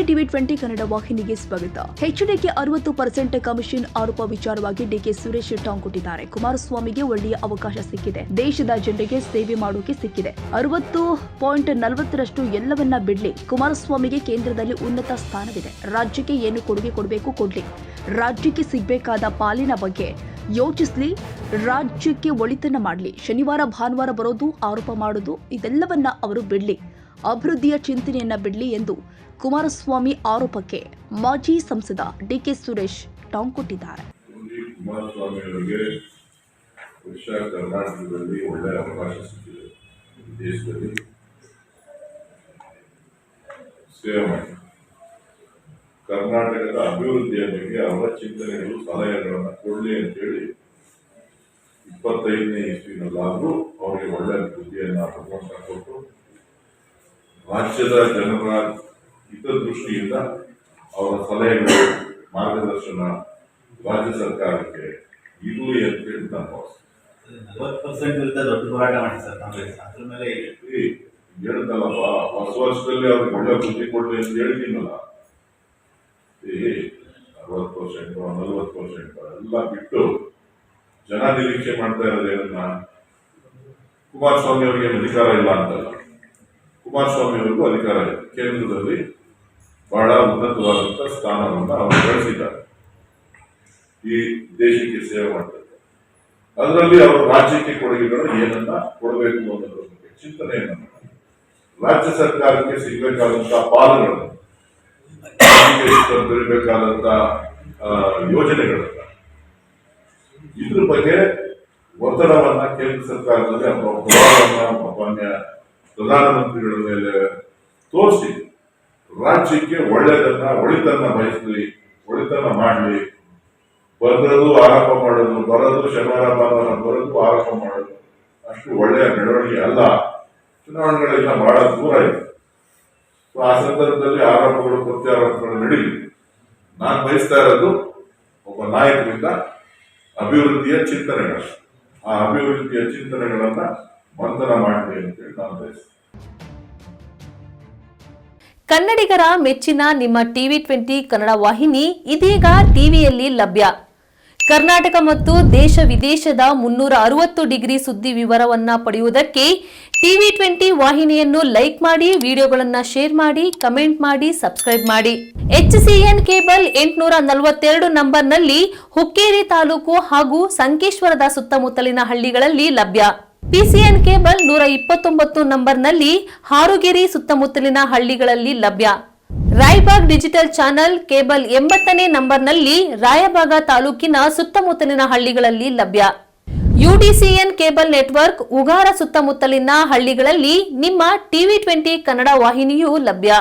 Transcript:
TV 20 Kannada ವಾಹಿನಿಗೆ ಸ್ವಾಗತ. HDK 60% commission ಆರೋಪ ವಿಚಾರವಾಗಿ ಡಿಕೆ ಸುರೇಶ್ ಟಾಂಗ್ ಕೊಟ್ಟಿದ್ದಾರೆ. ಕುಮಾರಸ್ವಾಮಿಗೆ ಒಳ್ಳೆಯ ಅವಕಾಶ ಸಿಕ್ಕಿದೆ. ದೇಶದ ಜನರಿಗೆ ಸೇವೆ ಮಾಡೋಕೆ ಸಿಕ್ಕಿದೆ. 60.40% ಎಲ್ಲವನ್ನ ಬಿಡ್ಲಿ. ಕುಮಾರಸ್ವಾಮಿಗೆ ಕೇಂದ್ರದಲ್ಲಿ ಉನ್ನತ ಸ್ಥಾನವಿದೆ. ರಾಜ್ಯಕ್ಕೆ ಏನು ಕೊಡುಗೆ ಕೊಡಬೇಕು ಕೊಡ್ಲಿ. ರಾಜ್ಯಕ್ಕೆ ಸಿಗಬೇಕಾದ ಪಾಲಿನ ಬಗ್ಗೆ ಯೋಚಿಸ್ಲಿ. ರಾಜ್ಯಕ್ಕೆ ಒಳಿತನ್ನ ಮಾಡಲಿ. ಶನಿವಾರ ಭಾನುವಾರ ಬರೋದು, ಆರೋಪ ಮಾಡೋದು ಇದೆಲ್ಲವನ್ನ ಅವರು ಬಿಡ್ಲಿ. ಅಭಿವೃದ್ಧಿಯ ಚಿಂತನೆಯನ್ನ ಬಿಡ್ಲಿ ಎಂದು ಕುಮಾರಸ್ವಾಮಿ ಆರೋಪಕ್ಕೆ ಮಾಜಿ ಸಂಸದ ಡಿಕೆ ಸುರೇಶ್ ಟಾಂಗ್ ಕೊಟ್ಟಿದ್ದಾರೆ. ಕುಮಾರಸ್ವಾಮಿ ಅವರಿಗೆ ಕರ್ನಾಟಕದಲ್ಲಿ ಒಳ್ಳೆಯ ಅವಕಾಶ ಸಿಕ್ಕಿದೆ. ದೇಶದಲ್ಲಿ ಸೇವೆ ಮಾಡಿ ಕರ್ನಾಟಕದ ಅಭಿವೃದ್ಧಿಯ ಬಗ್ಗೆ ಅವರ ಚಿಂತನೆಗಳು ಸಲಹೆಗಳನ್ನು ಕೊಡಲಿ ಅಂತೇಳಿ 25ನೇ ಇಸ್ವಿನಲ್ಲಾದರೂ ಅವರಿಗೆ ಒಳ್ಳೆಯ ಬುದ್ಧಿಯನ್ನು ಪ್ರಮೋಷ ಕೊಟ್ಟು ರಾಜ್ಯದ ಜನರ ಹಿತದೃಷ್ಟಿಯಿಂದ ಅವರ ಸಲಹೆಗಳು ಮಾರ್ಗದರ್ಶನ ರಾಜ್ಯ ಸರ್ಕಾರಕ್ಕೆ ಇರಲಿ ಅಂತೇಳಿ ನಾನು ಭಾವಿಸ್ತೇನೆ. 40% ದೊಡ್ಡ ಹೋರಾಟ ಮಾಡಿ ಸರ್ ಕಾಂಗ್ರೆಸ್ ಅದ್ರ ಮೇಲೆ ಹೇಳಿದ್ನಲ್ಲಪ್ಪ, ಹೊಸ ವರ್ಷದಲ್ಲಿ ಅವ್ರಿಗೆ ಒಳ್ಳೆ ಬುದ್ಧಿ ಕೊಡಲಿ ಅಂತ ಹೇಳಿದ್ದೀನಲ್ಲ. 60% 40% ಎಲ್ಲ ಬಿಟ್ಟು ಜನ ನಿರೀಕ್ಷೆ ಮಾಡ್ತಾ ಇರೋದೇನನ್ನ ಕುಮಾರಸ್ವಾಮಿ ಅವರಿಗೆ ಅಧಿಕಾರ ಇಲ್ಲ ಅಂತಲ್ಲ. ಕುಮಾರಸ್ವಾಮಿ ಅವರಿಗೂ ಅಧಿಕಾರ ಇದೆ. ಕೇಂದ್ರದಲ್ಲಿ ಬಹಳ ಉನ್ನತವಾದಂತಹ ಸ್ಥಾನವನ್ನು ಅವರು ಗಳಿಸಿದ್ದಾರೆ. ಈ ದೇಶಕ್ಕೆ ಸೇವೆ ಮಾಡ್ತಾರೆ. ಅದರಲ್ಲಿ ಅವರು ರಾಜ್ಯಕ್ಕೆ ಕೊಡುಗೆಗಳು ಏನನ್ನ ಕೊಡಬೇಕು ಅನ್ನೋದ್ರ ಬಗ್ಗೆ ಚಿಂತನೆಯನ್ನು ಮಾಡಿ ರಾಜ್ಯ ಸರ್ಕಾರಕ್ಕೆ ಸಿಗಬೇಕಾದಂತಹ ಪಾಲುಗಳನ್ನು, ಬೆಳಿಬೇಕಾದಂತಹ ಯೋಜನೆಗಳನ್ನ ಇದ್ರ ಬಗ್ಗೆ ಒತ್ತಡವನ್ನ ಕೇಂದ್ರ ಸರ್ಕಾರದಲ್ಲಿ ಮಾನ್ಯ ಪ್ರಧಾನಮಂತ್ರಿಗಳ ಮೇಲೆ ತೋರಿಸಿ ರಾಜ್ಯಕ್ಕೆ ಒಳಿತನ್ನ ಬಯಸಲಿ, ಒಳಿತನ್ನ ಮಾಡಲಿ. ಬರೋದು ಆರೋಪ ಮಾಡೋದು, ಬರೋದು ಶನಿವಾರ ಭಾನುವಾರ ಬರೋದು ಆರೋಪ ಮಾಡೋದು ಅಷ್ಟು ಒಳ್ಳೆಯ ಬೆಳವಣಿಗೆ ಅಲ್ಲ. ಚುನಾವಣೆಗಳೆಲ್ಲ ಬಹಳ ದೂರ ಇದೆ. ಆ ಸಂದರ್ಭದಲ್ಲಿ ಆರೋಪಗಳು ಪ್ರತ್ಯಾರೋಪಗಳು ನಡೀಲಿ. ನಾನು ಬಯಸ್ತಾ ಇರೋದು ಒಬ್ಬ ನಾಯಕರಿಂದ ಅಭಿವೃದ್ಧಿಯ ಚಿಂತನೆಗಳು. ಆ ಅಭಿವೃದ್ಧಿಯ ಚಿಂತನೆಗಳನ್ನ ಮಂಥನ ಮಾಡಲಿ ಅಂತೇಳಿ ನಾನು ಬಯಸ್ತೇನೆ. ಕನ್ನಡಿಗರ ಮೆಚ್ಚಿನ ನಿಮ್ಮ ಟಿವಿ 20 ಕನ್ನಡ ವಾಹಿನಿ ಇದೀಗ ಟಿವಿಯಲ್ಲಿ ಲಭ್ಯ. ಕರ್ನಾಟಕ ಮತ್ತು ದೇಶ ವಿದೇಶದ 360 ಡಿಗ್ರಿ ಸುದ್ದಿ ವಿವರವನ್ನ ಪಡೆಯುವುದಕ್ಕೆ ಟಿವಿ 20 ವಾಹಿನಿಯನ್ನು ಲೈಕ್ ಮಾಡಿ, ವಿಡಿಯೋಗಳನ್ನು ಶೇರ್ ಮಾಡಿ, ಕಮೆಂಟ್ ಮಾಡಿ, ಸಬ್ಸ್ಕ್ರೈಬ್ ಮಾಡಿ. HCN ಕೇಬಲ್ 842 ನಂಬರ್ನಲ್ಲಿ ಹುಕ್ಕೇರಿ ತಾಲೂಕು ಹಾಗೂ ಸಂಕೇಶ್ವರದ ಸುತ್ತಮುತ್ತಲಿನ ಹಳ್ಳಿಗಳಲ್ಲಿ ಲಭ್ಯ. PCN ಕೇಬಲ್ 129 ನಂಬರ್ನಲ್ಲಿ ಹಾರುಗೆರೆ ಸುತ್ತಮುತ್ತಲಿನ ಹಳ್ಳಿಗಳಲ್ಲಿ ಲಭ್ಯ. ರಾಯಬಾಗ್ ಡಿಜಿಟಲ್ ಚಾನೆಲ್ ಕೇಬಲ್ 80ನೇ ನಂಬರ್ನಲ್ಲಿ ರಾಯಬಾಗ ತಾಲೂಕಿನ ಸುತ್ತಮುತ್ತಲಿನ ಹಳ್ಳಿಗಳಲ್ಲಿ ಲಭ್ಯ. UDCN ಕೇಬಲ್ ನೆಟ್ವರ್ಕ್ ಉಗಾರ ಸುತ್ತಮುತ್ತಲಿನ ಹಳ್ಳಿಗಳಲ್ಲಿ ನಿಮ್ಮ ಟಿವಿ 20 ಕನ್ನಡ ವಾಹಿನಿಯೂ ಲಭ್ಯ.